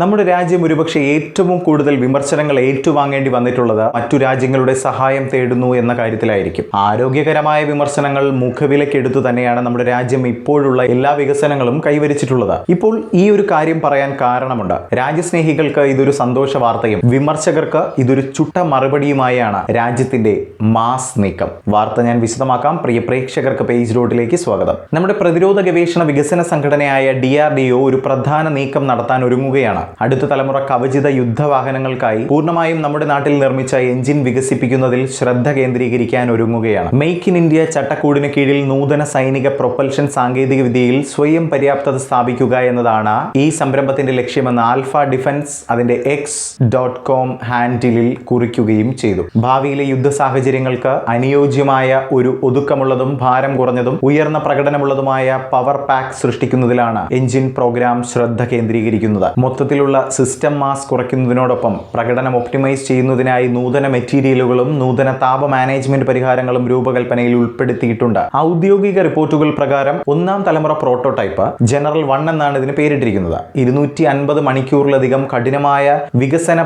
നമ്മുടെ രാജ്യം ഒരുപക്ഷെ ഏറ്റവും കൂടുതൽ വിമർശനങ്ങൾ ഏറ്റുവാങ്ങേണ്ടി വന്നിട്ടുള്ളത് മറ്റു രാജ്യങ്ങളുടെ സഹായം തേടുന്നു എന്ന കാര്യത്തിലായിരിക്കും. ആരോഗ്യകരമായ വിമർശനങ്ങൾ മുഖവിലക്കെടുത്തു തന്നെയാണ് നമ്മുടെ രാജ്യം ഇപ്പോഴുള്ള എല്ലാ വികസനങ്ങളും കൈവരിച്ചിട്ടുള്ളത്. ഇപ്പോൾ ഈ ഒരു കാര്യം പറയാൻ കാരണമുണ്ട്. രാജ്യസ്നേഹികൾക്ക് ഇതൊരു സന്തോഷ വാർത്തയും വിമർശകർക്ക് ഇതൊരു ചുട്ട മറുപടിയുമായാണ് രാജ്യത്തിന്റെ മാസ് നീക്കം. വാർത്ത ഞാൻ വിശദമാക്കാം. പ്രിയ പ്രേക്ഷകർക്ക് പേജ് റോഡിലേക്ക് സ്വാഗതം. നമ്മുടെ പ്രതിരോധ ഗവേഷണ വികസന സംഘടനയായ DRDO ഒരു പ്രധാന നീക്കം നടത്താൻ ഒരുങ്ങുകയാണ്. അടുത്ത തലമുറ കവചിത യുദ്ധവാഹനങ്ങൾക്കായി പൂർണ്ണമായും നമ്മുടെ നാട്ടിൽ നിർമ്മിച്ച എഞ്ചിൻ വികസിപ്പിക്കുന്നതിൽ ശ്രദ്ധ കേന്ദ്രീകരിക്കാൻ ഒരുങ്ങുകയാണ്. മെയ്ക്ക് ഇൻ ഇന്ത്യ ചട്ടക്കൂടിന് കീഴിൽ നൂതന സൈനിക പ്രൊപ്പൽഷൻ സാങ്കേതിക വിദ്യയിൽ സ്വയം പര്യാപ്തത സ്ഥാപിക്കുക എന്നതാണ് ഈ സംരംഭത്തിന്റെ ലക്ഷ്യമെന്ന് ആൽഫ ഡിഫൻസ് അതിന്റെ x.com ഹാൻഡിലിൽ കുറിക്കുകയും ചെയ്തു. ഭാവിയിലെ യുദ്ധ സാഹചര്യങ്ങൾക്ക് അനുയോജ്യമായ ഒരു ഒതുക്കമുള്ളതും ഭാരം കുറഞ്ഞതും ഉയർന്ന പ്രകടനമുള്ളതുമായ പവർ പാക്ക് സൃഷ്ടിക്കുന്നതിലാണ് എഞ്ചിൻ പ്രോഗ്രാം ശ്രദ്ധ കേന്ദ്രീകരിക്കുന്നത്. മൊത്തത്തിലുള്ള സിസ്റ്റം മാസ് കുറയ്ക്കുന്നതിനോടൊപ്പം പ്രകടനം ഒപ്റ്റിമൈസ് ചെയ്യുന്നതിനായി നൂതന മെറ്റീരിയലുകളും നൂതന താപ മാനേജ്മെന്റ് പരിഹാരങ്ങളും രൂപകൽപ്പനയിൽ ഉൾപ്പെടുത്തിയിട്ടുണ്ട്. ഔദ്യോഗിക റിപ്പോർട്ടുകൾ പ്രകാരം ഒന്നാം തലമുറ പ്രോട്ടോടൈപ്പ് ജനറൽ 1 എന്നാണ് ഇതിന് പേരിട്ടിരിക്കുന്നത്. 250 മണിക്കൂറിലധികം കഠിനമായ വികസന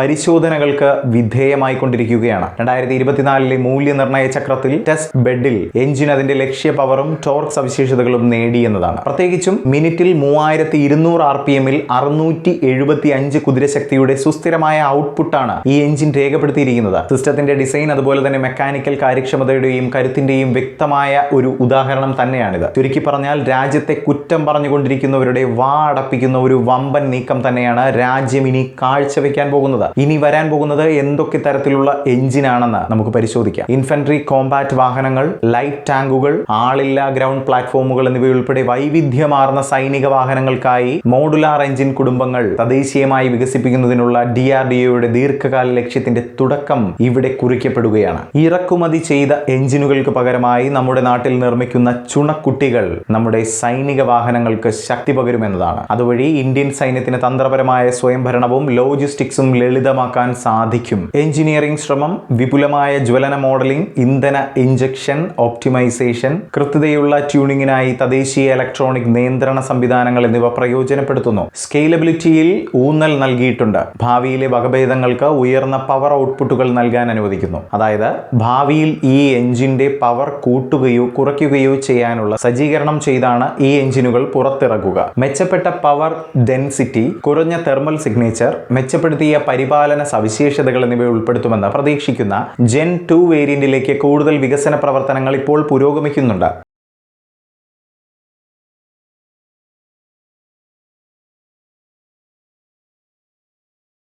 പരിശോധനകൾക്ക് വിധേയമായിക്കൊണ്ടിരിക്കുകയാണ്. 2024 മൂല്യനിർണ്ണയ ചക്രത്തിൽ ടെസ്റ്റ് ബെഡിൽ എഞ്ചിൻ അതിന്റെ ലക്ഷ്യ പവറും ടോർക്ക് സവിശേഷതകളും നേടി എന്നതാണ്. പ്രത്യേകിച്ചും മിനിറ്റിൽ 3200 RPM 675 കുതിരശക്തിയുടെ സുസ്ഥിരമായ ഔട്ട്പുട്ടാണ് ഈ എഞ്ചിൻ രേഖപ്പെടുത്തിയിരിക്കുന്നത്. സിസ്റ്റത്തിന്റെ ഡിസൈൻ അതുപോലെ തന്നെ മെക്കാനിക്കൽ കാര്യക്ഷമതയുടെയും കരുത്തിന്റെയും വ്യക്തമായ ഒരു ഉദാഹരണം തന്നെയാണിത്. ചുരുക്കി പറഞ്ഞാൽ രാജ്യത്തെ കുറ്റം പറഞ്ഞുകൊണ്ടിരിക്കുന്നവരുടെ വാ അടപ്പിക്കുന്ന ഒരു വമ്പൻ നീക്കം തന്നെയാണ് രാജ്യം ഇനി കാഴ്ചവെക്കാൻ പോകുന്നത്. ഇനി വരാൻ പോകുന്നത് എന്തൊക്കെ തരത്തിലുള്ള എഞ്ചിനാണെന്ന് നമുക്ക് പരിശോധിക്കാം. ഇൻഫൻട്രി കോമ്പാറ്റ് വാഹനങ്ങൾ, ലൈറ്റ് ടാങ്കുകൾ, ആളില്ലാ ഗ്രൗണ്ട് പ്ലാറ്റ്ഫോമുകൾ എന്നിവയുൾപ്പെടെ വൈവിധ്യമാർന്ന സൈനിക വാഹനങ്ങൾക്കായി മോഡുലാർ എഞ്ചിൻ കുടുംബങ്ങൾ തദ്ദേശീയമായി വികസിപ്പിക്കുന്നതിനുള്ള DRDOയുടെ ദീർഘകാല ലക്ഷ്യത്തിന്റെ തുടക്കം ഇവിടെ കുറിക്കപ്പെടുകയാണ്. ഇറക്കുമതി ചെയ്ത എഞ്ചിനുകൾക്ക് പകരമായി നമ്മുടെ നാട്ടിൽ നിർമ്മിക്കുന്ന ചുണക്കുട്ടികൾ നമ്മുടെ സൈനിക വാഹനങ്ങൾക്ക് ശക്തി പകരുമെന്നതാണ്. അതുവഴി ഇന്ത്യൻ സൈന്യത്തിന് തന്ത്രപരമായ സ്വയംഭരണവും ലോജിസ്റ്റിക്സും ലളിതമാക്കാൻ സാധിക്കും. എഞ്ചിനീയറിംഗ് ശ്രമം, വിപുലമായ ജ്വലന മോഡലിംഗ്, ഇന്ധന ഇഞ്ചക്ഷൻ ഒപ്റ്റിമൈസേഷൻ, കൃത്യതയുള്ള ട്യൂണിങ്ങിനായി തദ്ദേശീയ ഇലക്ട്രോണിക് നിയന്ത്രണ സംവിധാനങ്ങൾ എന്നിവ പ്രയോജനപ്പെടുത്തുന്നു. സ്കെയിലബിലിറ്റിയിൽ ഊന്നൽ നൽകിയിട്ടുണ്ട്. ഭാവിയിലെ വകഭേദങ്ങൾക്ക് ഉയർന്ന പവർ ഔട്ട്പുട്ടുകൾ നൽകാൻ അനുവദിക്കുന്നു. അതായത് ഭാവിയിൽ ഈ എഞ്ചിന്റെ പവർ കൂട്ടുകയോ കുറയ്ക്കുകയോ ചെയ്യാനുള്ള സജ്ജീകരണം ചെയ്താണ് ഈ എഞ്ചിനുകൾ പുറത്തിറക്കുക. മെച്ചപ്പെട്ട പവർ ഡെൻസിറ്റി, കുറഞ്ഞ തെർമൽ സിഗ്നേച്ചർ, മെച്ചപ്പെടുത്തിയ പരിപാലന സവിശേഷതകൾ എന്നിവ ഉൾപ്പെടുത്തുമെന്ന് പ്രതീക്ഷിക്കുന്ന Gen 2 വേരിയന്റിലേക്ക് കൂടുതൽ വികസന പ്രവർത്തനങ്ങൾ ഇപ്പോൾ പുരോഗമിക്കുന്നുണ്ട്.